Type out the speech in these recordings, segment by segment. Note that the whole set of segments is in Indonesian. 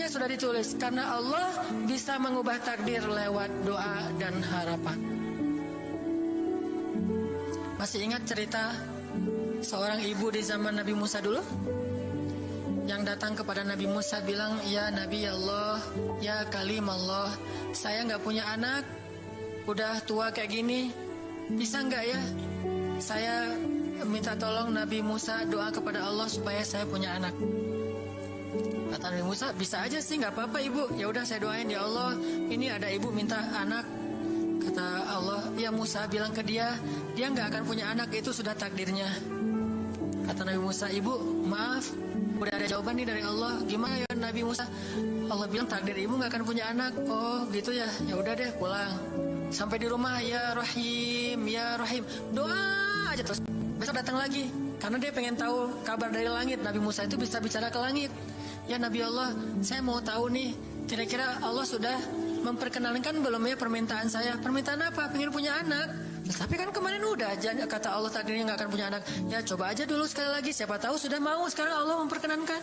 takdirnya sudah ditulis. Karena Allah bisa mengubah takdir lewat doa dan harapan. Masih ingat cerita seorang ibu di zaman Nabi Musa dulu? Yang datang kepada Nabi Musa bilang, ya Nabi Allah, ya Kalim Allah, saya gak punya anak, udah tua kayak gini, bisa gak ya saya minta tolong Nabi Musa doa kepada Allah supaya saya punya anak. Kata Nabi Musa, bisa aja sih, gak apa-apa ibu. Ya udah saya doain, ya Allah, ini ada ibu minta anak. Kata Allah, ya Musa bilang ke dia gak akan punya anak, itu sudah takdirnya. Kata Nabi Musa, ibu maaf, udah ada jawaban nih dari Allah. Gimana ya Nabi Musa? Allah bilang takdir ibu gak akan punya anak. Oh gitu ya, ya udah deh pulang. Sampai di rumah, ya Rahim, ya Rahim, doa aja terus. Besok datang lagi, karena dia pengen tahu kabar dari langit. Nabi Musa itu bisa bicara ke langit. Ya Nabi Allah, saya mau tahu nih, kira-kira Allah sudah memperkenalkan belum ya permintaan saya? Permintaan apa? Pengen punya anak. Tapi kan kemarin udah aja kata Allah takdirnya gak akan punya anak. Ya coba aja dulu sekali lagi, siapa tahu sudah mau sekarang Allah memperkenankan.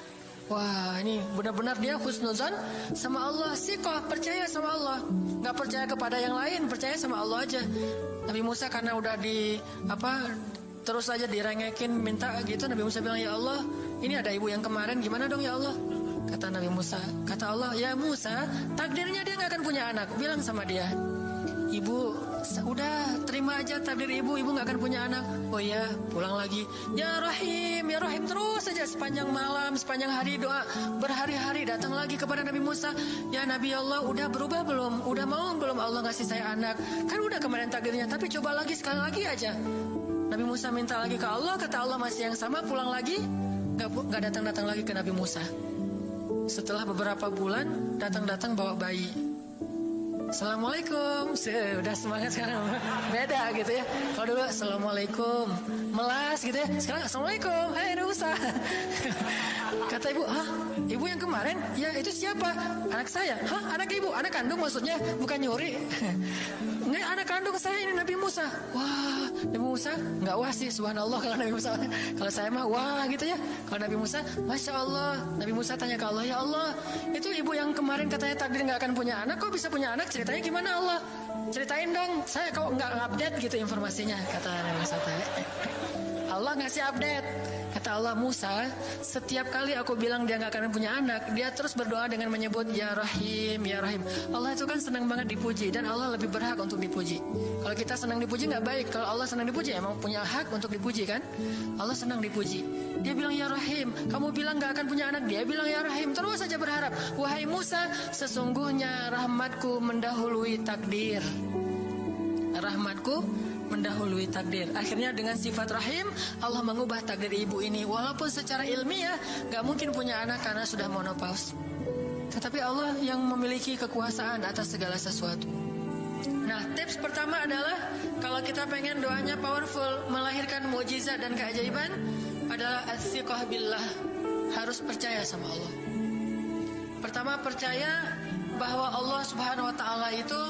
Wah ini benar-benar dia husnuzan sama Allah. Siqah, percaya sama Allah, gak percaya kepada yang lain, percaya sama Allah aja. Nabi Musa karena udah terus aja direngekin minta gitu, Nabi Musa bilang, ya Allah, ini ada ibu yang kemarin, gimana dong ya Allah? Kata Nabi Musa, kata Allah, ya Musa, takdirnya dia gak akan punya anak. Bilang sama dia, ibu, udah terima aja takdir ibu gak akan punya anak. Oh ya, pulang lagi. Ya Rahim, terus saja sepanjang malam, sepanjang hari doa, berhari-hari datang lagi kepada Nabi Musa. Ya Nabi Allah, udah berubah belum? Udah mau belum Allah ngasih saya anak? Kan udah kemarin takdirnya, tapi coba lagi, sekali lagi aja. Nabi Musa minta lagi ke Allah, kata Allah masih yang sama, pulang lagi, gak datang-datang lagi ke Nabi Musa. Setelah beberapa bulan, datang-datang bawa bayi. Assalamualaikum, udah semangat sekarang, beda gitu ya. Kalau dulu Assalamualaikum, melas gitu ya. Sekarang Assalamualaikum, hai Musa. Kata ibu, ibu yang kemarin? Ya itu siapa? Anak saya. Anak ibu? Anak kandung maksudnya, bukan nyuri. Nggak, anak kandung saya ini Nabi Musa. Wah, Nabi Musa nggak wah sih, subhanallah kalau Nabi Musa. Kalau saya mah wah gitu ya. Kalau Nabi Musa, masya Allah. Nabi Musa tanya ke Allah, ya Allah, itu ibu yang kemarin katanya takdir nggak akan punya anak, kok bisa punya anak? Ceritanya gimana Allah? Ceritain dong, saya kok nggak update gitu informasinya, kata Nabi Musa. Allah ngasih update. Kata Allah, Musa, setiap kali aku bilang dia gak akan punya anak, dia terus berdoa dengan menyebut ya Rahim, ya Rahim. Allah itu kan senang banget dipuji, dan Allah lebih berhak untuk dipuji. Kalau kita senang dipuji gak baik. Kalau Allah senang dipuji, emang punya hak untuk dipuji kan? Allah senang dipuji. Dia bilang ya Rahim, kamu bilang gak akan punya anak, dia bilang ya Rahim, terus saja berharap. Wahai Musa, sesungguhnya rahmatku mendahului takdir. Rahmatku mendahului takdir. Akhirnya dengan sifat rahim, Allah mengubah takdir ibu ini. Walaupun secara ilmiah gak mungkin punya anak karena sudah menopause, tetapi Allah yang memiliki kekuasaan atas segala sesuatu. Nah, tips pertama adalah kalau kita pengen doanya powerful, melahirkan mukjizat dan keajaiban, adalah as-siqah billah. Harus percaya sama Allah. Pertama, percaya bahwa Allah Subhanahu wa taala itu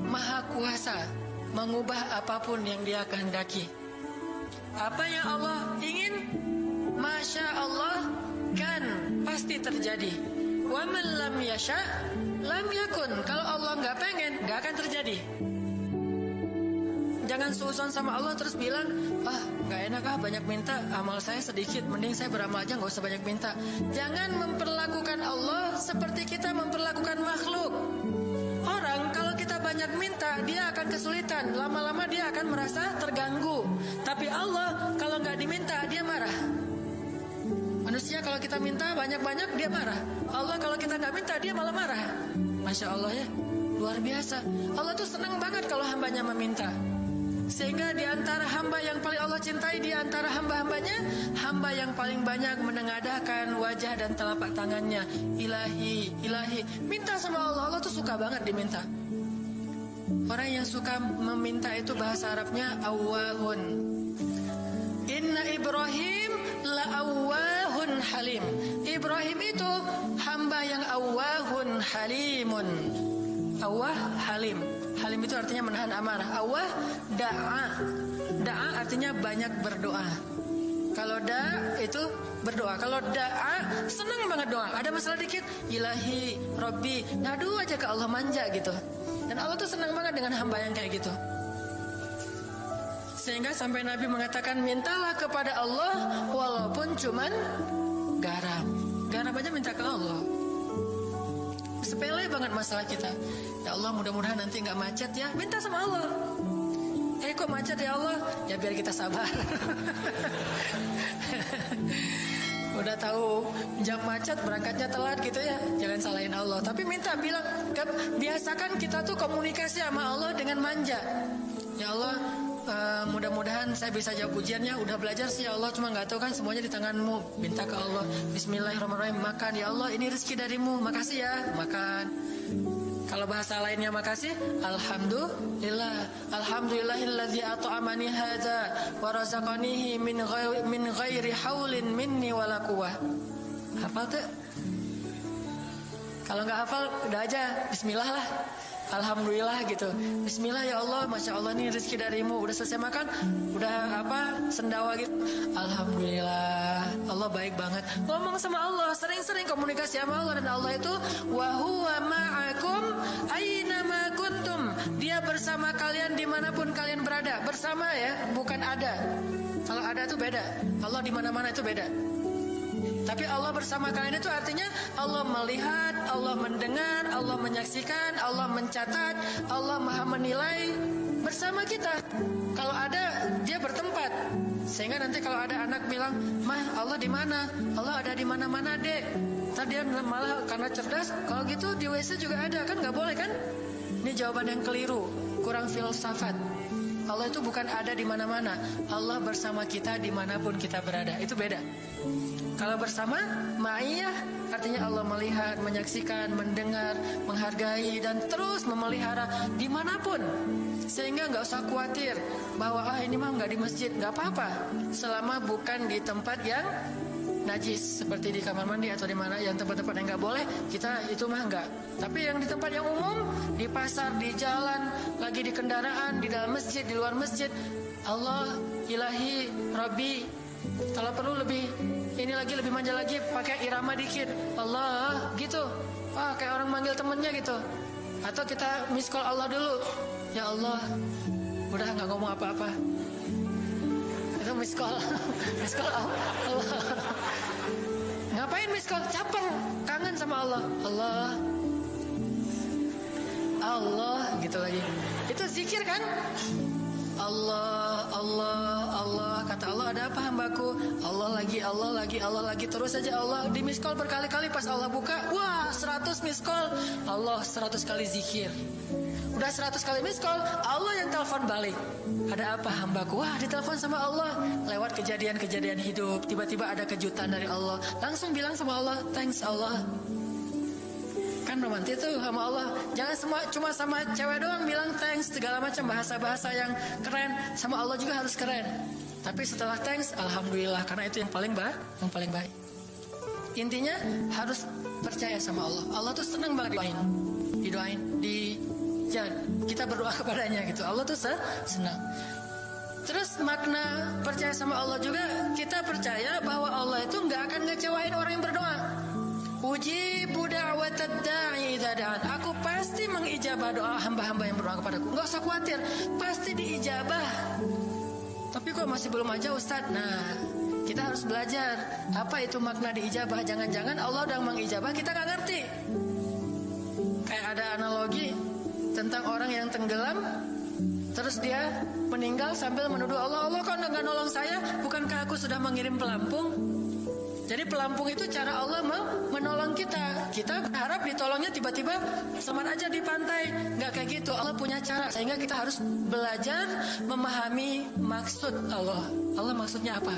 maha kuasa mengubah apapun yang dia kehendaki. Apa yang Allah ingin, masya Allah, kan pasti terjadi. Wa man lam yasha lam yakun. Kalau Allah nggak pengen, nggak akan terjadi. Jangan suuzon sama Allah terus bilang, nggak enak banyak minta, amal saya sedikit, mending saya beramal aja nggak usah banyak minta. Jangan memperlakukan Allah seperti kita memperlakukan makhluk. Orang kalau kita banyak minta, dia akan kesulitan. Lama-lama dia akan merasa terganggu. Tapi Allah kalau nggak diminta, dia marah. Manusia kalau kita minta banyak-banyak, dia marah. Allah kalau kita nggak minta, dia malah marah. Masya Allah ya, luar biasa. Allah tuh senang banget kalau hambanya meminta. Sehingga di antara hamba yang paling Allah cintai, di antara hamba-hambanya, hamba yang paling banyak menengadahkan wajah dan telapak tangannya. Ilahi, ilahi, minta sama Allah. Allah tuh suka banget diminta. Orang yang suka meminta itu bahasa Arabnya awwahun. Inna Ibrahim la awwahun halim. Ibrahim itu hamba yang awwahun halimun. Awwah halim. Halim itu artinya menahan amarah. Awwah da'a. Da'a artinya banyak berdoa. Kalau da itu berdoa. Kalau da'a senang banget doa. Ada masalah dikit, ilahi, robbi, ngadu aja ke Allah, manja gitu. Dan Allah tuh senang banget dengan hamba yang kayak gitu. Sehingga sampai Nabi mengatakan, mintalah kepada Allah walaupun cuman garam. Garam aja minta ke Allah. Sepele banget masalah kita. Ya Allah, mudah-mudahan nanti nggak macet ya. Minta sama Allah. Kok macet ya Allah? Ya biar kita sabar. Udah tahu jam macet berangkatnya telat gitu ya, jangan salahin Allah. Tapi minta, bilang, biasakan kita tuh komunikasi sama Allah dengan manja. Ya Allah, mudah-mudahan saya bisa jawab ujiannya. Udah belajar sih ya Allah, cuma nggak tahu kan semuanya di tanganmu. Minta ke Allah, Bismillahirrahmanirrahim, makan ya Allah, ini rezeki darimu, makasih ya, makan. Kalau bahasa lainnya makasih, alhamdulillah, alhamdulillahilladzi at'amani hadza wa razaqanihi min ghairi haulin minni wala quwwah. Hafal tuh? Kalau nggak hafal, udah aja Bismillah lah. Alhamdulillah gitu. Bismillah ya Allah, masya Allah nih rezeki darimu. Udah selesai makan, udah sendawa gitu. Alhamdulillah, Allah baik banget. Ngomong sama Allah, sering-sering komunikasi sama Allah. Dan Allah itu wa huwa ma'akum aina ma kuntum. Dia bersama kalian dimanapun kalian berada. Bersama ya, bukan ada. Kalau ada itu beda. Allah di mana-mana itu beda. Tapi Allah bersama kalian itu artinya Allah melihat, Allah mendengar, Allah menyaksikan, Allah mencatat, Allah maha menilai bersama kita. Kalau ada, dia bertempat. Sehingga nanti kalau ada anak bilang, "Mah, Allah di mana?" Allah ada di mana-mana, Dek. Ntar dia malah karena cerdas, kalau gitu di WC juga ada, kan nggak boleh kan? Ini jawaban yang keliru, kurang filsafat. Allah itu bukan ada di mana-mana. Allah bersama kita dimanapun kita berada. Itu beda. Kalau bersama, ma'iyah artinya Allah melihat, menyaksikan, mendengar, menghargai, dan terus memelihara dimanapun. Sehingga nggak usah khawatir bahwa ini mah nggak di masjid, nggak apa-apa. Selama bukan di tempat yang najis, seperti di kamar mandi atau di mana yang tempat-tempat yang nggak boleh, kita itu mah nggak. Tapi yang di tempat yang umum, di pasar, di jalan, lagi di kendaraan, di dalam masjid, di luar masjid, Allah, ilahi, Rabbi. Kalau perlu lebih lebih manja lagi, pakai irama dikit, Allah gitu. Kayak orang manggil temennya gitu. Atau kita miss call Allah dulu, ya Allah. Udah nggak ngomong apa-apa. Itu miss call, miss call Allah. Ngapain miss call? Caper, kangen sama Allah. Allah gitu lagi. Itu zikir kan? Allah, Allah, Allah. Kata Allah, ada apa hambaku? Allah lagi terus aja Allah. Di miss call berkali-kali, pas Allah buka, wah 100 miss call. Allah 100 kali zikir. Udah 100 kali miss call, Allah yang telepon balik. Ada apa hambaku? Wah, ditelepon sama Allah. Lewat kejadian-kejadian hidup, tiba-tiba ada kejutan dari Allah. Langsung bilang sama Allah, thanks Allah. Kan romantis tuh sama Allah. Jangan cuma sama cewek doang bilang thanks, segala macam bahasa-bahasa yang keren. Sama Allah juga harus keren. Tapi setelah thanks, alhamdulillah, karena itu yang paling baik. Intinya harus percaya sama Allah. Allah tuh senang banget didoain, kita berdoa kepadanya gitu. Allah tuh senang. Terus makna percaya sama Allah juga, kita percaya bahwa Allah itu nggak akan ngecewain orang yang berdoa. Ujibu da'watad da'i idza da'an. Aku pasti mengijabah doa hamba-hamba yang berdoa kepadaku. Enggak usah khawatir, pasti diijabah. Tapi kok masih belum aja Ustaz? Nah, kita harus belajar apa itu makna diijabah. Jangan-jangan Allah udah mengijabah, kita nggak ngerti. Kayak ada analogi tentang orang yang tenggelam, terus dia meninggal sambil menuduh Allah, Allah kok nggak nolong saya? Bukankah aku sudah mengirim pelampung? Jadi pelampung itu cara Allah menolong kita. Kita berharap ditolongnya tiba-tiba samar aja di pantai. Nggak kayak gitu. Allah punya cara. Sehingga kita harus belajar memahami maksud Allah. Allah maksudnya apa?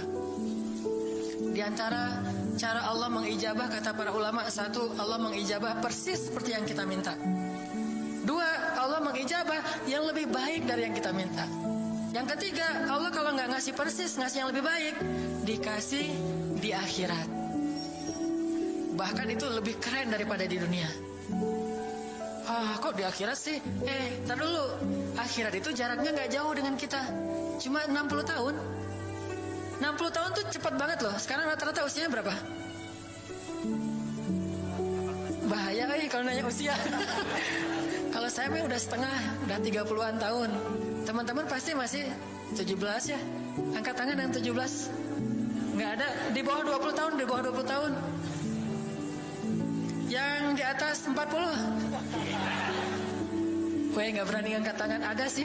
Di antara cara Allah mengijabah, kata para ulama, satu, Allah mengijabah persis seperti yang kita minta. Dua, Allah mengijabah yang lebih baik dari yang kita minta. Yang ketiga, Allah kalau nggak ngasih persis, ngasih yang lebih baik, dikasih di akhirat. Bahkan itu lebih keren daripada di dunia. Kok di akhirat sih? Tar dulu. Akhirat itu jaraknya nggak jauh dengan kita, cuma 60 tahun. 60 tahun tuh cepat banget loh. Sekarang rata-rata usianya berapa? Bahaya kalau nanya usia. Kalau saya mah udah setengah, udah 30-an tahun. Teman-teman pasti masih 17 ya. Angkat tangan yang 17. Nggak ada, di bawah 20 tahun, di bawah 20 tahun. Yang di atas 40. Gue nggak berani angkat tangan, ada sih.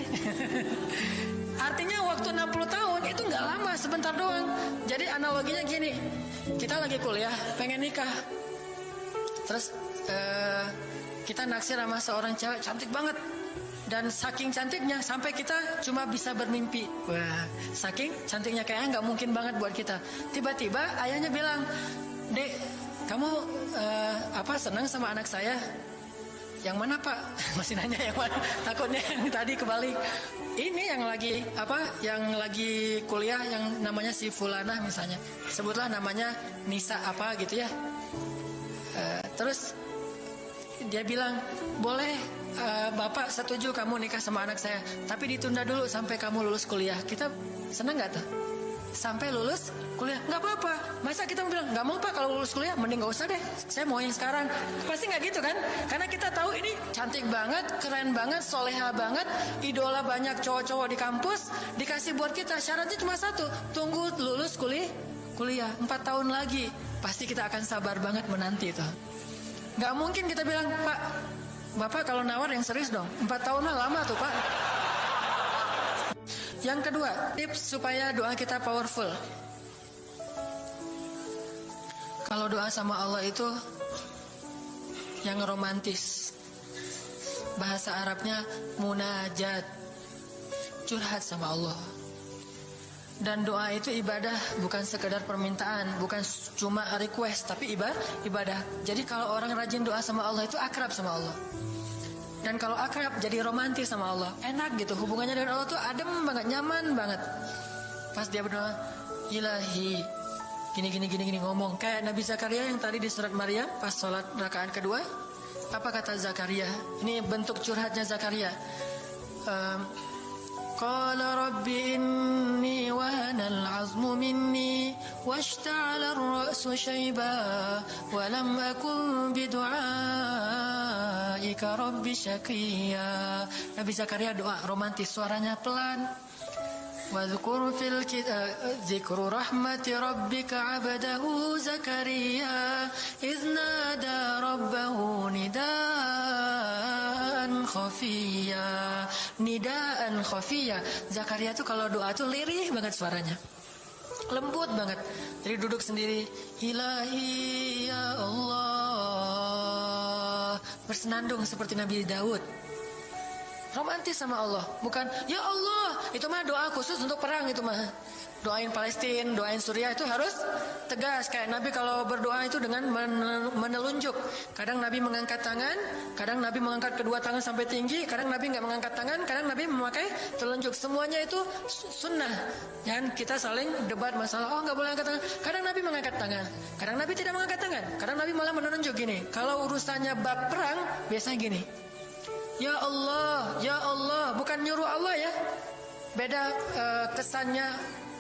Artinya waktu 60 tahun itu nggak lama, sebentar doang. Jadi analoginya gini, kita lagi kuliah, pengen nikah. Terus kita naksir sama seorang cewek cantik banget. Dan saking cantiknya sampai kita cuma bisa bermimpi. Wah, saking cantiknya kayaknya nggak mungkin banget buat kita. Tiba-tiba ayahnya bilang, "Dek, kamu senang sama anak saya?" "Yang mana Pak?" Masih nanya yang mana? Takutnya yang tadi kebalik. Ini yang lagi kuliah yang namanya si Fulanah misalnya. Sebutlah namanya Nisa apa gitu ya. Terus dia bilang, "Boleh, Bapak setuju kamu nikah sama anak saya, tapi ditunda dulu sampai kamu lulus kuliah." Kita senang nggak tuh? Sampai lulus kuliah, nggak apa-apa. Masa kita bilang nggak mau Pak kalau lulus kuliah, mending nggak usah deh. Saya mau yang sekarang. Pasti nggak gitu kan? Karena kita tahu ini cantik banget, keren banget, soleha banget, idola banyak cowok-cowok di kampus, dikasih buat kita. Syaratnya cuma satu, tunggu lulus kuliah 4 tahun lagi. Pasti kita akan sabar banget menanti itu. Nggak mungkin kita bilang, "Pak, Bapak kalau nawar yang serius dong. 4 tahun lah lama tuh Pak." Yang kedua, tips supaya doa kita powerful. Kalau doa sama Allah itu yang romantis. Bahasa Arabnya munajat. Curhat sama Allah. Dan doa itu ibadah, bukan sekedar permintaan, bukan cuma request, tapi ibadah. Jadi kalau orang rajin doa sama Allah itu akrab sama Allah. Dan kalau akrab jadi romantis sama Allah, enak gitu, hubungannya dengan Allah tuh adem banget, nyaman banget. Pas dia berdoa, "Ilahi," gini ngomong kayak Nabi Zakaria yang tadi di surat Maryam pas sholat rakaat kedua. Apa kata Zakaria? Ini bentuk curhatnya Zakaria. Qala rabbi inni wahana al-'azmu minni washta'ala ar-ra'su shayba wa lam akun bidu'aika rabbi syaqiyya. Nabi Zakaria doa romantis, suaranya pelan. Wadhkur fil dzikru rahmati rabbika 'abdahu Zakaria idz nada rabbahu nidaan khafiyya. Zakaria tuh kalau doa tuh lirih banget suaranya, lembut banget. Jadi duduk sendiri, "Ilahi ya Allah," bersenandung seperti Nabi Daud. Romantis sama Allah, bukan "Ya Allah." Itu mah doa khusus untuk perang, itu mah doain Palestina, doain Suriah itu harus tegas. Kayak Nabi kalau berdoa itu dengan menelunjuk. Kadang Nabi mengangkat tangan, kadang Nabi mengangkat kedua tangan sampai tinggi, kadang Nabi nggak mengangkat tangan, kadang Nabi memakai telunjuk. Semuanya itu sunnah. Jangan kita saling debat masalah, "Oh nggak boleh angkat tangan." Kadang Nabi mengangkat tangan, kadang Nabi tidak mengangkat tangan, kadang Nabi malah menunjuk gini. Kalau urusannya bab perang, biasanya gini, "Ya Allah, ya Allah," bukan nyuruh Allah ya. Beda kesannya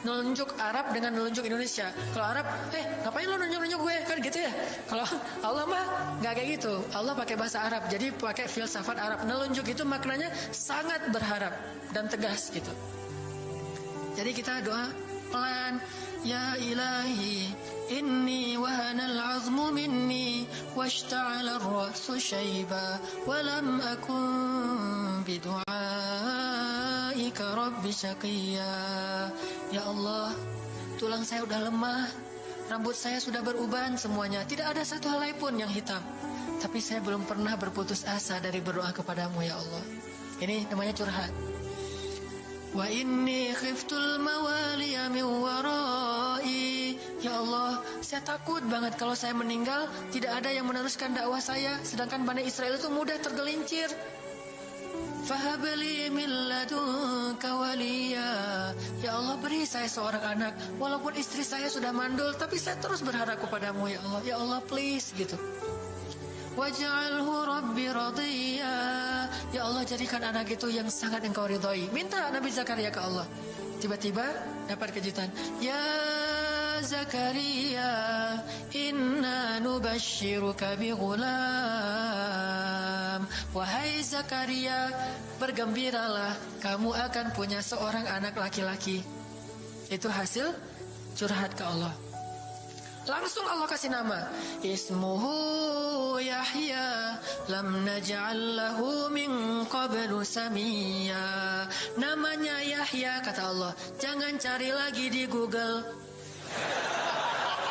nunjuk Arab dengan nunjuk Indonesia. Kalau Arab, ngapain lo nunjuk gue? Kan gitu ya. Kalau Allah mah nggak kayak gitu. Allah pakai bahasa Arab, jadi pakai filsafat Arab. Nunjuk itu maknanya sangat berharap dan tegas gitu. Jadi kita doa pelan, "Ya ilahi, inni wahana al-'azmu minni washta'ala ar-ra'su shayba wa lam akun bidu'aika rabbi syaqiyya." Ya Allah, tulang saya udah lemah, rambut saya sudah beruban semuanya, tidak ada satu helai pun yang hitam. Tapi saya belum pernah berputus asa dari berdoa kepadamu ya Allah. Ini namanya curhat. Wa inni khiftul mawaliya min warai. Ya Allah, saya takut banget kalau saya meninggal tidak ada yang meneruskan dakwah saya, sedangkan Bani Israel itu mudah tergelincir. Fahabli min ladunka waliya. Ya Allah, beri saya seorang anak. Walaupun istri saya sudah mandul, tapi saya terus berharap kepadamu ya Allah. Ya Allah, please gitu. Waj'alhu rabbi radiyya. Ya Allah, jadikan anak itu yang sangat engkau ridhai. Minta Nabi Zakaria ke Allah. Tiba-tiba dapat kejutan. Ya Zakaria, inna nubashiruka bi ghulam. Wahai Zakaria, bergembiralah, kamu akan punya seorang anak laki-laki. Itu hasil curhat ke Allah. Langsung Allah kasih nama, ismuhu Yahya, lam naj'al lahu min qablu samiyya. Namanya Yahya, kata Allah. Jangan cari lagi di Google.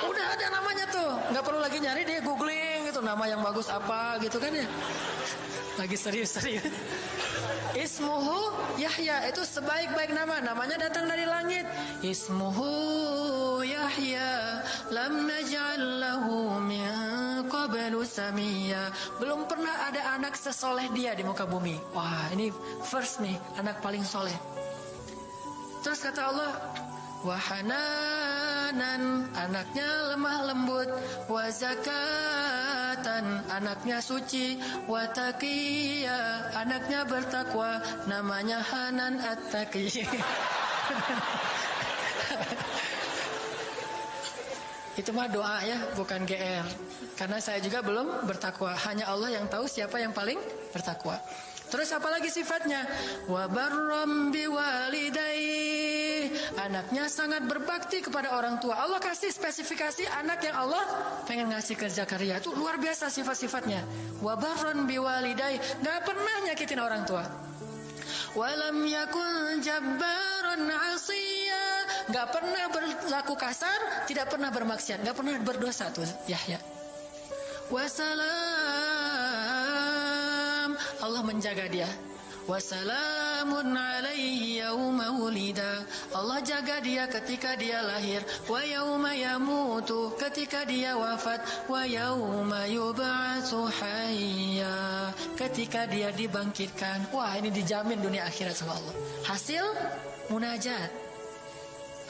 Udah ada namanya tuh, nggak perlu lagi nyari di googling gitu, nama yang bagus apa gitu kan ya. Lagi serius-serius. Ismuhu Yahya, itu sebaik-baik nama. Namanya datang dari langit. Ismuhu Yahya, lam naj'al lahu min qablu samiyya. Belum pernah ada anak sesoleh dia di muka bumi. Wah, ini first nih, anak paling soleh. Terus kata Allah, wahananan, anaknya lemah lembut, wazakatan, anaknya suci, wataqiya, anaknya bertakwa, namanya Hanan At-Taqi. Itu mah doa ya, bukan GR. Karena saya juga belum bertakwa. Hanya Allah yang tahu siapa yang paling bertakwa. Terus apa lagi sifatnya? Wa barram biwalidayhi, anaknya sangat berbakti kepada orang tua. Allah kasih spesifikasi anak yang Allah pengen ngasih ke Zakaria. Itu luar biasa sifat-sifatnya. Wa barram biwalidayhi, enggak pernah nyakitin orang tua. Walam yakun jabbaran 'asiyya, enggak pernah berlaku kasar, tidak pernah bermaksiat, enggak pernah berdosa tuh Yahya. Wassalam, Allah menjaga dia. Wassalamun alaihi yauma wulida, Allah jaga dia ketika dia lahir. Wa yauma yamutu, ketika dia wafat. Wa yauma yub'atsu hayya, ketika dia dibangkitkan. Wah, ini dijamin dunia akhirat sama Allah. Hasil munajat.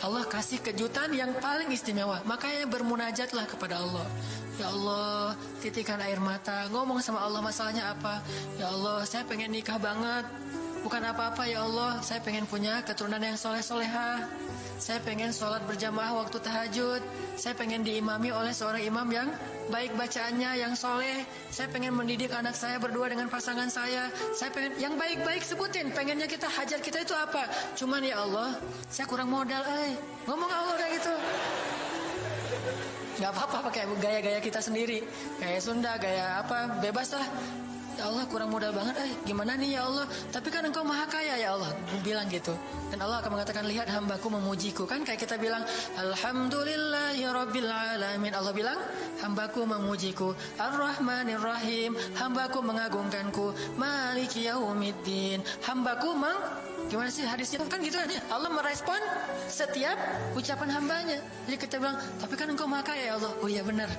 Allah kasih kejutan yang paling istimewa. Makanya bermunajatlah kepada Allah. Ya Allah, titikkan air mata, ngomong sama Allah masalahnya apa. Ya Allah, saya pengen nikah banget. Bukan apa-apa ya Allah, saya pengen punya keturunan yang soleh-solehah. Saya pengen sholat berjamaah waktu tahajud. Saya pengen diimami oleh seorang imam yang baik bacaannya, yang soleh. Saya pengen mendidik anak saya berdua dengan pasangan saya. Saya pengen yang baik-baik, sebutin. Pengennya kita, hajat kita itu apa? Cuman ya Allah, saya kurang modal. Ngomong Allah kayak gitu. Gak apa-apa pakai gaya-gaya kita sendiri. Gaya Sunda, gaya apa, bebas lah. Ya Allah, kurang modal banget, gimana nih ya Allah? Tapi kan Engkau maha kaya ya Allah, bilang gitu. Dan Allah akan mengatakan, lihat hambaku memujiku. Kan kayak kita bilang, Alhamdulillahi Rabbil Alamin. Allah bilang, hambaku memujiku. Ar-Rahmanir-Rahim, hambaku mengagungkanku. Maliki Yaumiddin, hambaku gimana sih hadisnya? Kan gitu kan ya. Allah merespon setiap ucapan hambanya. Jadi kita bilang, tapi kan Engkau maha kaya ya Allah. Oh iya benar.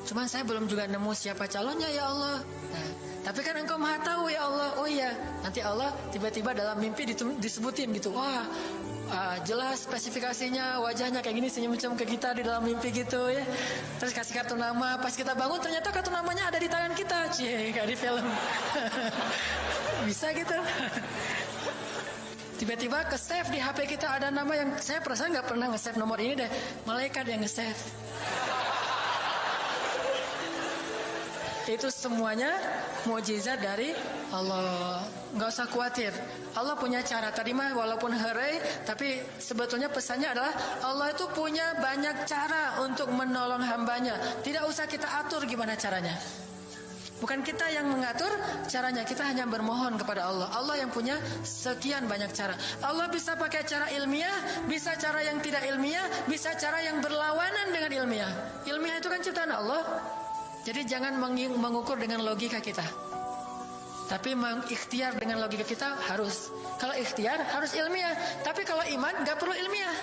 Cuman saya belum juga nemu siapa calonnya ya Allah. Nah, tapi kan Engkau maha tahu ya Allah. Oh iya. Nanti Allah tiba-tiba dalam mimpi disebutin gitu. Wah, jelas spesifikasinya, wajahnya kayak gini, senyum-senyum ke kita di dalam mimpi gitu ya. Terus kasih kartu nama. Pas kita bangun ternyata kartu namanya ada di tangan kita. Cie, kayak di film. Bisa gitu. Tiba-tiba ke save di HP kita ada nama yang saya perasaan nggak pernah nge-save nomor ini deh. Malaikat yang nge-save. Itu semuanya mukjizat dari Allah. Nggak usah khawatir. Allah punya cara. Tadi mah walaupun herai, tapi sebetulnya pesannya adalah Allah itu punya banyak cara untuk menolong hambanya. Tidak usah kita atur gimana caranya. Bukan kita yang mengatur caranya, kita hanya bermohon kepada Allah. Allah yang punya sekian banyak cara. Allah bisa pakai cara ilmiah, bisa cara yang tidak ilmiah, bisa cara yang berlawanan dengan ilmiah. Ilmiah itu kan ciptaan Allah. Jadi jangan mengukur dengan logika kita. Tapi mengikhtiar dengan logika kita harus. Kalau ikhtiar harus ilmiah. Tapi kalau iman gak perlu ilmiah.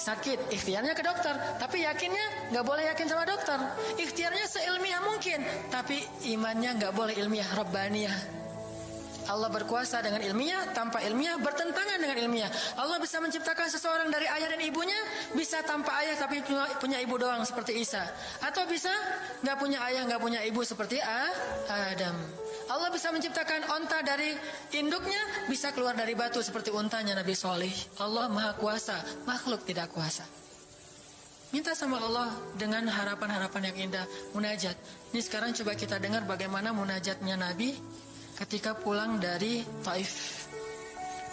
Sakit, ikhtiarnya ke dokter. Tapi yakinnya gak boleh yakin sama dokter. Ikhtiarnya seilmiah mungkin. Tapi imannya gak boleh ilmiah, Rabbaniyah. Allah berkuasa dengan ilmiah, tanpa ilmiah, bertentangan dengan ilmiah. Allah bisa menciptakan seseorang dari ayah dan ibunya, bisa tanpa ayah tapi punya ibu doang seperti Isa. Atau bisa nggak punya ayah, nggak punya ibu seperti Adam. Allah bisa menciptakan onta dari induknya, bisa keluar dari batu seperti untanya Nabi Soleh. Allah maha kuasa, makhluk tidak kuasa. Minta sama Allah dengan harapan-harapan yang indah, munajat. Ini sekarang coba kita dengar bagaimana munajatnya Nabi ketika pulang dari Taif.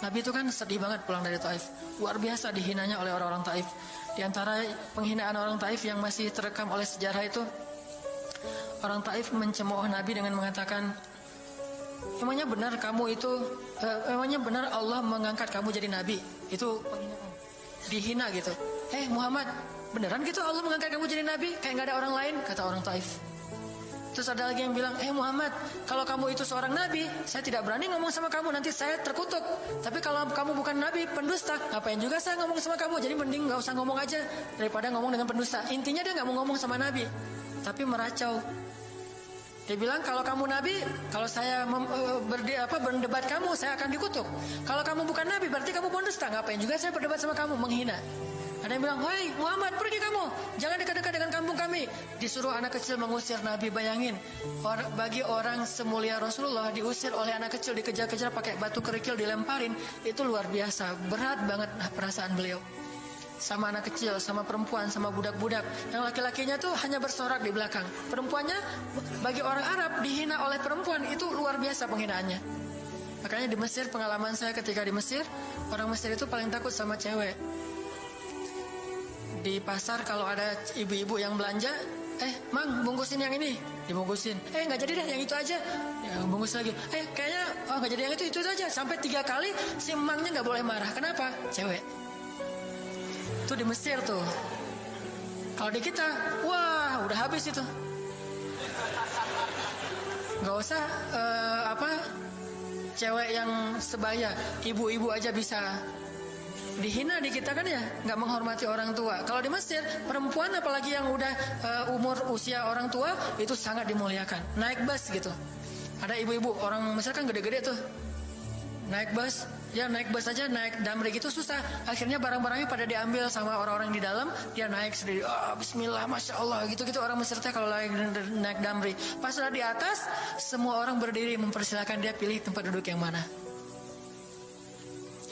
Nabi itu kan sedih banget pulang dari Taif. Luar biasa dihinanya oleh orang-orang Taif. Di antara penghinaan orang Taif yang masih terekam oleh sejarah itu, orang Taif mencemooh Nabi dengan mengatakan, emangnya benar kamu itu, emangnya benar Allah mengangkat kamu jadi Nabi? Itu penghinaan. Dihina gitu. Muhammad, beneran gitu Allah mengangkat kamu jadi Nabi? Kayak gak ada orang lain, kata orang Taif. Terus ada lagi yang bilang, Muhammad, kalau kamu itu seorang nabi, saya tidak berani ngomong sama kamu, nanti saya terkutuk. Tapi kalau kamu bukan nabi, pendusta, ngapain juga saya ngomong sama kamu? Jadi mending gak usah ngomong aja daripada ngomong dengan pendusta. Intinya dia gak mau ngomong sama nabi, tapi meracau. Dia bilang, kalau kamu nabi, kalau saya berdebat kamu, saya akan dikutuk. Kalau kamu bukan nabi, berarti kamu pendusta. Ngapain juga saya berdebat sama kamu, menghina. Ada yang bilang, hei Muhammad, pergi kamu, jangan dekat-dekat dengan kampung kami. Disuruh anak kecil mengusir Nabi. Bayangin, bagi orang semulia Rasulullah diusir oleh anak kecil, dikejar-kejar pakai batu kerikil, dilemparin. Itu luar biasa, berat banget perasaan beliau. Sama anak kecil, sama perempuan, sama budak-budak. Yang laki-lakinya tuh hanya bersorak di belakang. Perempuannya, bagi orang Arab, dihina oleh perempuan, itu luar biasa penghinaannya. Makanya di Mesir, pengalaman saya ketika di Mesir, orang Mesir itu paling takut sama cewek. Di pasar kalau ada ibu-ibu yang belanja, Mang, bungkusin yang ini, dibungkusin. Nggak jadi deh, yang itu aja. Ya, bungkus lagi. Kayaknya nggak jadi yang itu aja. Sampai 3 kali si Mangnya nggak boleh marah. Kenapa? Cewek. Itu di Mesir tuh. Kalau di kita, wah, udah habis itu. Nggak usah cewek yang sebaya, ibu-ibu aja bisa dihina di kita kan ya, nggak menghormati orang tua. Kalau di Mesir, perempuan apalagi yang udah usia orang tua itu sangat dimuliakan. Naik bus gitu, ada ibu-ibu orang Mesir kan gede-gede tuh, naik bus, ya naik bus aja, naik damri gitu susah. Akhirnya barang-barangnya pada diambil sama orang-orang di dalam, dia naik sendiri. Bismillah, masya Allah, gitu-gitu orang Mesir teh kalau lagi naik damri. Pas udah di atas, semua orang berdiri mempersilahkan dia pilih tempat duduk yang mana.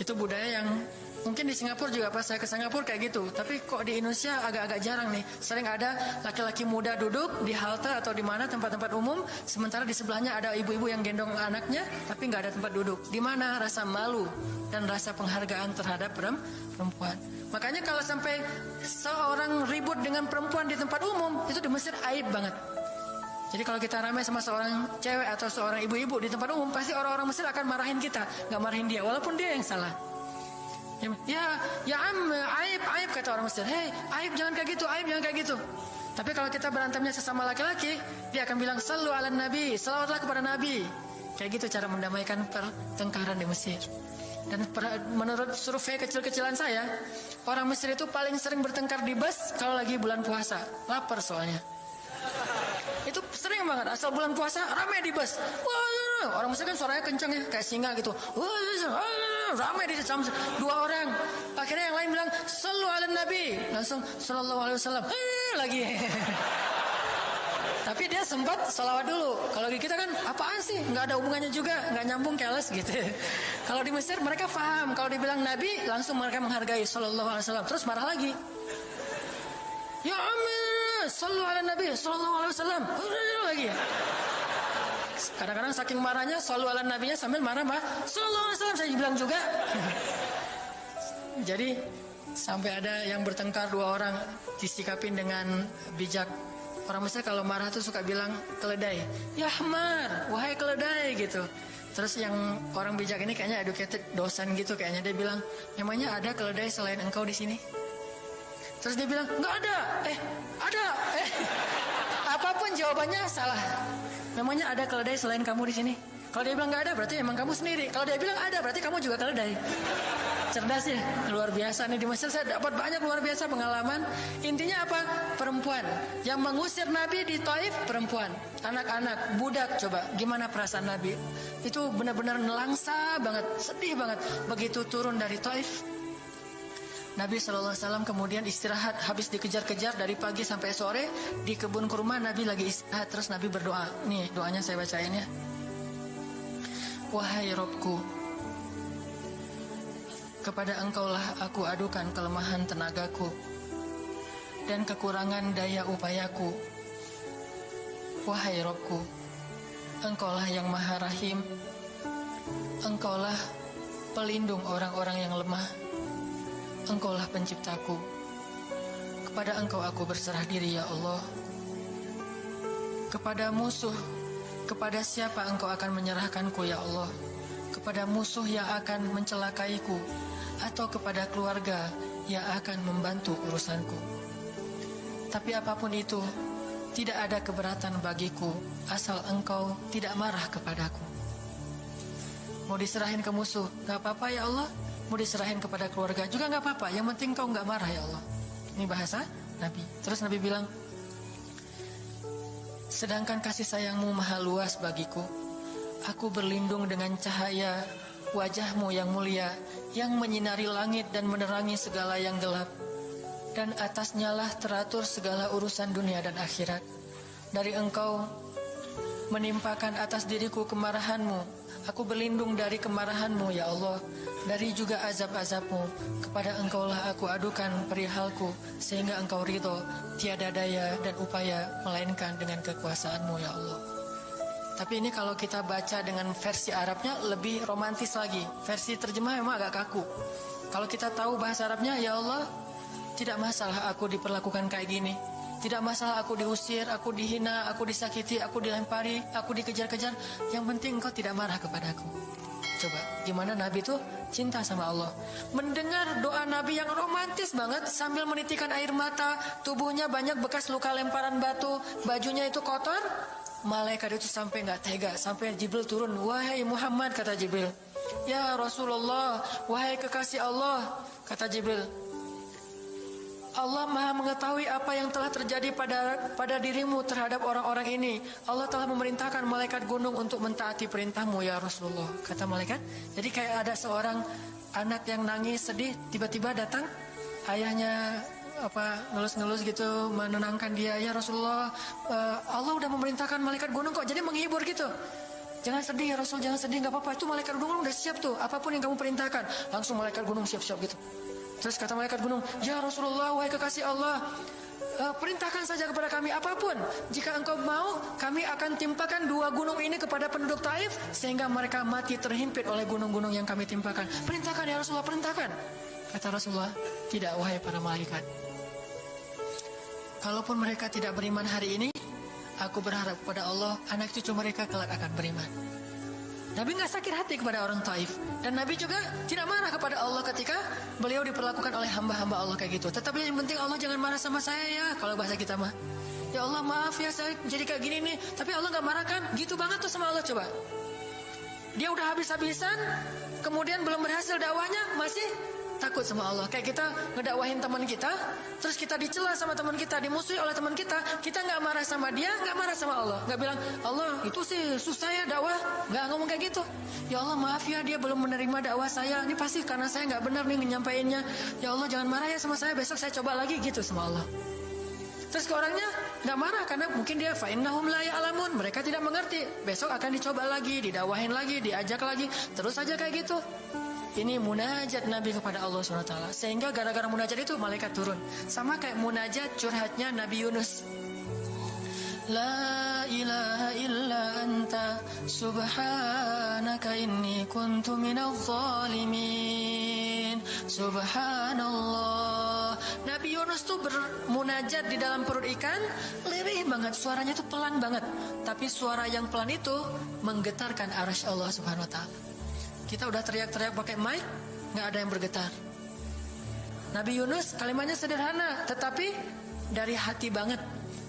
Itu budaya yang mungkin di Singapura juga, pas saya ke Singapura kayak gitu. Tapi kok di Indonesia agak-agak jarang nih. Sering ada laki-laki muda duduk di halte atau di mana tempat-tempat umum, sementara di sebelahnya ada ibu-ibu yang gendong anaknya, tapi nggak ada tempat duduk. Di mana rasa malu dan rasa penghargaan terhadap perempuan. Makanya kalau sampai seorang ribut dengan perempuan di tempat umum, itu di Mesir aib banget. Jadi kalau kita ramai sama seorang cewek atau seorang ibu-ibu di tempat umum, pasti orang-orang Mesir akan marahin kita, nggak marahin dia, walaupun dia yang salah. Ya aib kata orang Mesir. Aib jangan kayak gitu, aib jangan kayak gitu. Tapi kalau kita berantemnya sesama laki-laki, dia akan bilang sallu ala nabi, salawatlah kepada nabi. Kayak gitu cara mendamaikan pertengkaran di Mesir. Dan menurut survei kecil-kecilan saya, orang Mesir itu paling sering bertengkar di bus kalau lagi bulan puasa, lapar soalnya. Itu sering banget, asal bulan puasa ramai di bus. Wah, orang Mesir kan suaranya kencang ya, kayak singa gitu. Ramai di jam 2 orang. Akhirnya yang lain bilang sallu ala nabi, langsung sallallahu alaihi wasallam lagi. Tapi dia sempat salawat dulu. Kalau di kita kan apaan sih, nggak ada hubungannya juga, nggak nyambung, keles gitu. Kalau di Mesir mereka paham, kalau dibilang nabi langsung mereka menghargai sallallahu alaihi wasallam, terus marah lagi. Ya amin, sallu ala nabi sallallahu alaihi wasallam lagi. Kadang-kadang saking marahnya sallu ala nabinya sambil marah sallallahu alaihi wasallam, saya bilang juga. Jadi sampai ada yang bertengkar 2 orang disikapin dengan bijak. Orang Mesir kalau marah tuh suka bilang keledai, ya hamar, wahai keledai gitu. Terus yang orang bijak ini kayaknya educated, dosen gitu kayaknya, dia bilang, emangnya ada keledai selain engkau di sini? Terus dia bilang, nggak ada. Ada. Apapun jawabannya salah. Namanya ada keledai selain kamu di sini. Kalau dia bilang nggak ada, berarti emang kamu sendiri. Kalau dia bilang ada, berarti kamu juga keledai. cerdas ya, luar biasa nih di Mesir saya dapat banyak luar biasa pengalaman. Intinya apa? Perempuan yang mengusir Nabi di Taif, perempuan, anak-anak, budak. Coba gimana perasaan Nabi? Itu benar-benar nelangsa banget, sedih banget. Begitu turun dari Taif, Nabi SAW kemudian istirahat, habis dikejar-kejar dari pagi sampai sore di kebun kurma. Nabi lagi istirahat, terus Nabi berdoa. Nih doanya saya bacain ya. Wahai Robku, kepada Engkaulah aku adukan kelemahan tenagaku dan kekurangan daya upayaku. Wahai Robku, Engkaulah yang Maha Rahim, Engkaulah pelindung orang-orang yang lemah, Engkaulah penciptaku. Kepada Engkau aku berserah diri ya Allah. Kepada musuh, kepada siapa Engkau akan menyerahkanku ya Allah? Kepada musuh yang akan mencelakaiku, atau kepada keluarga yang akan membantu urusanku. Tapi apapun itu, tidak ada keberatan bagiku asal Engkau tidak marah kepadaku. Mau diserahin ke musuh, gak apa-apa ya Allah. Mau diserahin kepada keluarga juga gak apa-apa, yang penting Kau gak marah ya Allah. Ini bahasa Nabi. Terus Nabi bilang, sedangkan kasih sayangmu maha luas bagiku, aku berlindung dengan cahaya wajahmu yang mulia, yang menyinari langit dan menerangi segala yang gelap. Dan atasnya lah teratur segala urusan dunia dan akhirat. Dari Engkau menimpakan atas diriku kemarahanmu. Aku berlindung dari kemarahanmu ya Allah, dari juga azab-azabmu. Kepada Engkaulah aku adukan perihalku, sehingga Engkau ridho. Tiada daya dan upaya melainkan dengan kekuasaanmu ya Allah. Tapi ini kalau kita baca dengan versi Arabnya lebih romantis lagi. Versi terjemah memang agak kaku. Kalau kita tahu bahasa Arabnya, ya Allah, tidak masalah aku diperlakukan kayak gini. Tidak masalah aku diusir, aku dihina, aku disakiti, aku dilempari, aku dikejar-kejar. Yang penting Engkau tidak marah kepadaku. Coba, gimana Nabi itu cinta sama Allah. Mendengar doa Nabi yang romantis banget sambil menitikan air mata, tubuhnya banyak bekas luka lemparan batu, bajunya itu kotor. Malaikat itu sampai gak tega, sampai Jibril turun. Wahai Muhammad, kata Jibril. Ya Rasulullah, wahai kekasih Allah, kata Jibril. Allah maha mengetahui apa yang telah terjadi pada dirimu terhadap orang-orang ini. Allah telah memerintahkan malaikat gunung untuk mentaati perintahmu ya Rasulullah, kata malaikat. Jadi kayak ada seorang anak yang nangis sedih, tiba-tiba datang ayahnya ngelus-ngelus gitu, menenangkan dia. Ya Rasulullah, Allah udah memerintahkan malaikat gunung kok, jadi menghibur gitu. Jangan sedih ya Rasul, jangan sedih, gak apa-apa, itu malaikat gunung udah siap tuh, apapun yang kamu perintahkan. Langsung malaikat gunung siap-siap gitu. Terus kata malaikat gunung, ya Rasulullah, wahai kekasih Allah, perintahkan saja kepada kami apapun. Jika engkau mau, kami akan timpakan 2 gunung ini kepada penduduk Taif, sehingga mereka mati terhimpit oleh gunung-gunung yang kami timpakan. Perintahkan ya Rasulullah, perintahkan. Kata Rasulullah, tidak wahai para malaikat. Kalaupun mereka tidak beriman hari ini, aku berharap kepada Allah, anak cucu mereka kelak akan beriman. Nabi gak sakit hati kepada orang Taif. Dan Nabi juga tidak marah kepada Allah ketika beliau diperlakukan oleh hamba-hamba Allah kayak gitu. Tetapi yang penting Allah jangan marah sama saya ya, kalau bahasa kita mah. Ya Allah maaf ya, saya jadi kayak gini nih. Tapi Allah gak marah kan? Gitu banget tuh sama Allah, coba. Dia udah habis-habisan, kemudian belum berhasil dakwahnya, masih takut sama Allah. Kayak kita ngedakwahin teman kita, terus kita dicela sama teman kita, dimusuhi oleh teman kita nggak marah sama dia, nggak marah sama Allah, nggak bilang Allah itu sih susah ya dakwah, nggak ngomong kayak gitu. Ya Allah maaf ya, dia belum menerima dakwah saya, ini pasti karena saya nggak benar nih nyampainya. Ya Allah jangan marah ya sama saya, besok saya coba lagi gitu sama Allah. Terus ke orangnya nggak marah karena mungkin dia fa'innahum la ya'lamun, mereka tidak mengerti. Besok akan dicoba lagi, didakwahin lagi, diajak lagi, terus aja kayak gitu. Ini munajat Nabi kepada Allah SWT. Sehingga gara-gara munajat itu malaikat turun. Sama kayak munajat curhatnya Nabi Yunus. La ilaha illa anta subhanaka inni kuntu minadh zalimin. Subhanallah. Nabi Yunus tuh bermunajat di dalam perut ikan, lirih banget, suaranya tuh pelan banget. Tapi suara yang pelan itu menggetarkan arasy Allah Subhanahu wa taala. Kita udah teriak-teriak pakai mic, gak ada yang bergetar. Nabi Yunus kalimatnya sederhana, tetapi dari hati banget.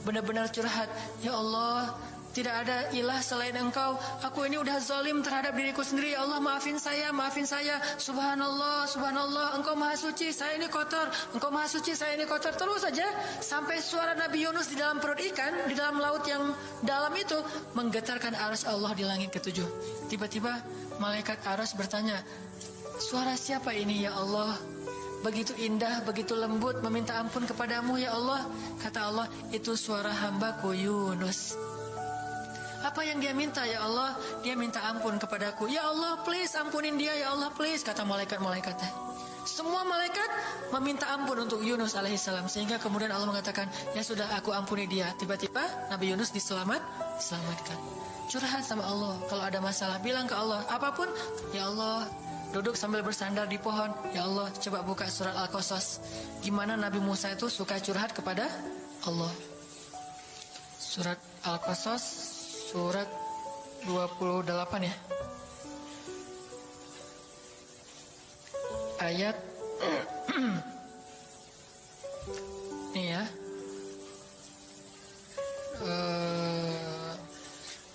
Benar-benar curhat. Ya Allah, Tidak ada ilah selain Engkau. Aku ini udah zalim terhadap diriku sendiri. Ya Allah, maafin saya, maafin saya. Subhanallah, subhanallah, Engkau maha suci, saya ini kotor. Engkau maha suci, saya ini kotor. Terus saja sampai suara Nabi Yunus di dalam perut ikan, di dalam laut yang dalam itu menggetarkan arsy Allah di langit ketujuh. Tiba-tiba malaikat arsy bertanya, suara siapa ini ya Allah? Begitu indah, begitu lembut, meminta ampun kepadamu ya Allah. Kata Allah, itu suara hambaku Yunus. Apa yang dia minta ya Allah? Dia minta ampun kepadaku. Ya Allah, please ampunin dia ya Allah, please. Kata malaikat-malaikatnya. Semua malaikat meminta ampun untuk Yunus alaihissalam. Sehingga kemudian Allah mengatakan, ya sudah, aku ampuni dia. Tiba-tiba Nabi Yunus diselamatkan. Curhat sama Allah. Kalau ada masalah, bilang ke Allah. Apapun, ya Allah. Duduk sambil bersandar di pohon. Ya Allah, coba buka surat Al-Qasas. Gimana Nabi Musa itu suka curhat kepada Allah. Surat Al-Qasas surat 28 ya. Ayat ini ya.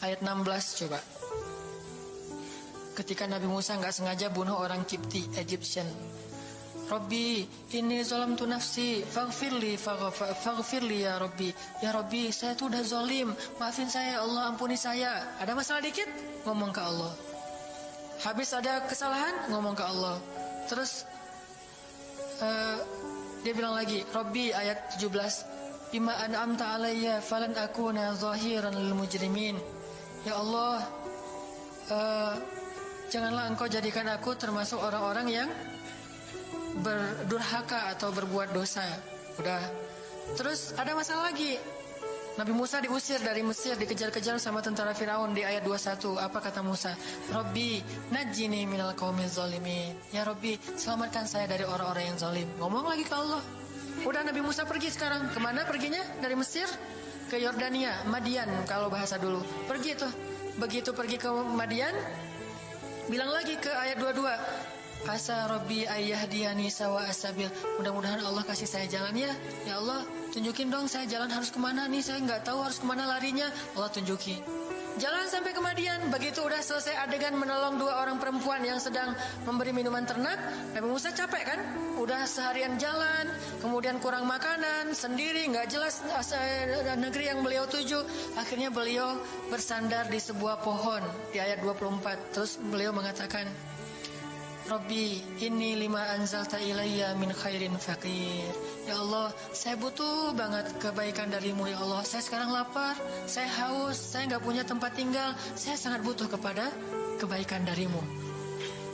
Ayat 16 coba. Ketika Nabi Musa nggak sengaja bunuh orang Kipti, Egyptian. Rabbi, ini zalamtu nafsi, faghfirli ya Rabbi. Ya Rabbi, saya tuh udah zalim, maafin saya ya Allah, ampuni saya. Ada masalah dikit, ngomong ke Allah. Habis ada kesalahan, ngomong ke Allah. Terus dia bilang lagi, Rabbi, ayat 17, bima an'amta alayya falan akuna zahiran lil mujrimin. Ya Allah, janganlah Engkau jadikan aku termasuk orang-orang yang berdurhaka atau berbuat dosa. Udah. Terus ada masalah lagi. Nabi Musa diusir dari Mesir, dikejar-kejar sama tentara Firaun di ayat 21. Apa kata Musa? Rabbi, najjini minal qaumiz zalimin. Ya Rabbi, selamatkan saya dari orang-orang yang zalim. Ngomong lagi ke Allah. Udah, Nabi Musa pergi sekarang. Kemana perginya? Dari Mesir ke Yordania, Madian kalau bahasa dulu. Pergi tuh. Begitu pergi ke Madian, bilang lagi ke ayat 22. Asa Rabbi ayyahdiyani sawa asabil. Mudah-mudahan Allah kasih saya jalan ya. Ya Allah, tunjukin dong saya jalan harus kemana nih. Saya nggak tahu harus kemana larinya. Allah tunjukin. Jalan sampai ke Madian. Begitu udah selesai adegan menolong dua orang perempuan yang sedang memberi minuman ternak, Nabi Musa capek kan? Udah seharian jalan, kemudian kurang makanan, sendiri, nggak jelas negeri yang beliau tuju. Akhirnya beliau bersandar di sebuah pohon di ayat 24. Terus beliau mengatakan, Rabbi, ini lima anzalta ilayya min khairin faqir. Ya Allah, saya butuh banget kebaikan darimu ya Allah. Saya sekarang lapar, saya haus, saya nggak punya tempat tinggal. Saya sangat butuh kepada kebaikan darimu.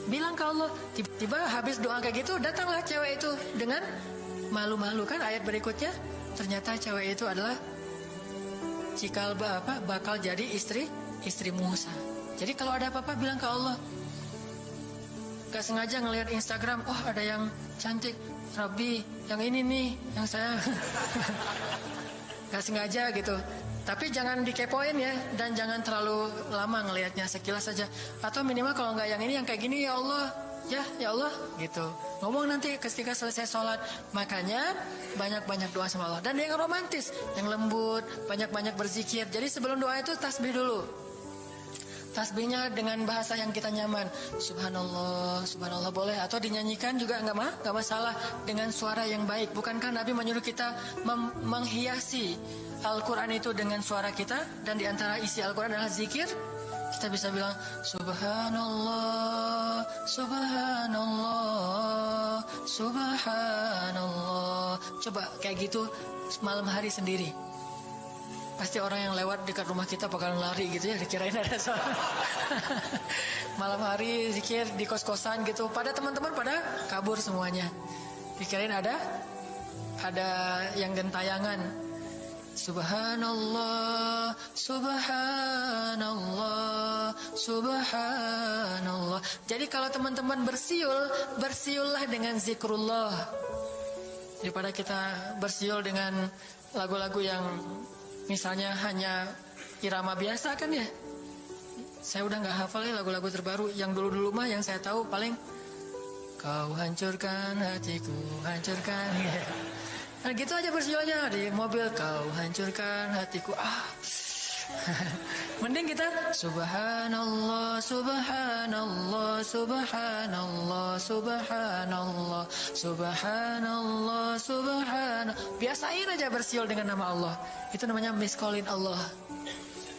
Bilang ke Allah. Tiba-tiba habis doa kayak gitu, datanglah cewek itu dengan malu-malu kan. Ayat berikutnya, ternyata cewek itu adalah bakal jadi istri Musa. Jadi kalau ada apa-apa bilang ke Allah. Gak sengaja ngelihat Instagram, oh ada yang cantik, Rabbi, yang ini nih, yang saya. Gak sengaja gitu. Tapi jangan dikepoin ya, dan jangan terlalu lama ngelihatnya, sekilas saja. Atau minimal kalau nggak yang ini, yang kayak gini, ya Allah, ya Allah, gitu. Ngomong nanti ketika selesai sholat. Makanya banyak-banyak doa sama Allah. Dan yang romantis, yang lembut, banyak-banyak berzikir. Jadi sebelum doa itu tasbih dulu. Tasbihnya dengan bahasa yang kita nyaman. Subhanallah, subhanallah boleh. Atau dinyanyikan juga nggak masalah dengan suara yang baik. Bukankah Nabi menyuruh kita menghiasi Al-Quran itu dengan suara kita? Dan diantara isi Al-Quran adalah zikir. Kita bisa bilang Subhanallah, Subhanallah, Subhanallah. Coba kayak gitu malam hari sendiri. Pasti orang yang lewat dekat rumah kita bakalan lari gitu ya, dikirain ada suara. Malam hari zikir di kos-kosan gitu, pada teman-teman pada kabur semuanya. Dikirain ada yang gentayangan. Subhanallah, Subhanallah, Subhanallah. Jadi kalau teman-teman bersiullah dengan zikrullah. Daripada kita bersiul dengan lagu-lagu yang misalnya hanya irama biasa kan ya. Saya udah gak hafal ya lagu-lagu terbaru. Yang dulu-dulu mah yang saya tahu paling kau hancurkan hatiku, hancurkan ya. Nah gitu aja bersiulnya di mobil. Kau hancurkan hatiku. Mending kita subhanallah, subhanallah, subhanallah, subhanallah, subhanallah, subhanallah. Biasain aja bersiul dengan nama Allah. Itu namanya miskolin Allah.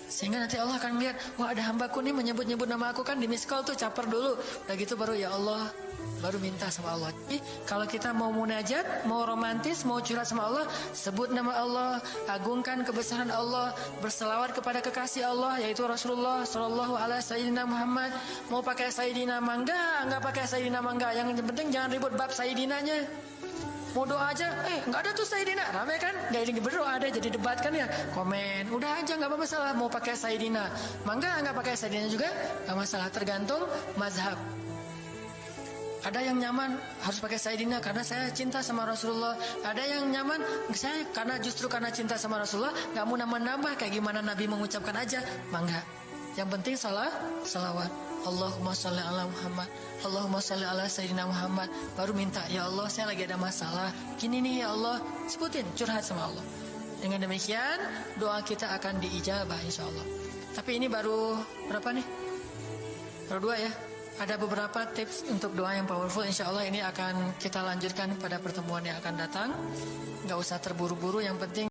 Sehingga nanti Allah akan lihat, wah ada hambaku nih menyebut-nyebut nama aku, kan di miskol tuh caper dulu. Udah gitu baru ya Allah, baru minta sama Allah. Jadi kalau kita mau munajat, mau romantis, mau curhat sama Allah, sebut nama Allah, agungkan kebesaran Allah, berselawat kepada kekasih Allah yaitu Rasulullah Shallallahu Alaihi Sayyidina Muhammad. Mau pakai Sayyidina mangga, nggak pakai Sayyidina mangga, yang penting jangan ribut bab Sayyidinanya. Mau doa aja, nggak ada tuh Sayyidina, rame kan? Gak ini berdoa ada, jadi debat kan ya, komen, udah aja nggak masalah. Mau pakai Sayyidina, mangga nggak pakai Sayyidina juga nggak masalah, tergantung mazhab. Ada yang nyaman harus pakai Sayyidina karena saya cinta sama Rasulullah. Ada yang nyaman saya justru karena cinta sama Rasulullah nggak mau nambah-nambah, kayak gimana Nabi mengucapkan aja, mangga. Yang penting salawat. Allahumma sholli ala Muhammad, Allahumma sholli ala Sayyidina Muhammad. Baru minta, ya Allah saya lagi ada masalah gini nih ya Allah, sebutin, curhat sama Allah. Dengan demikian doa kita akan diijabah insya Allah. Tapi ini baru berapa nih? Baru 2 ya. Ada beberapa tips untuk doa yang powerful. Insya Allah ini akan kita lanjutkan pada pertemuan yang akan datang. Gak usah terburu-buru, yang penting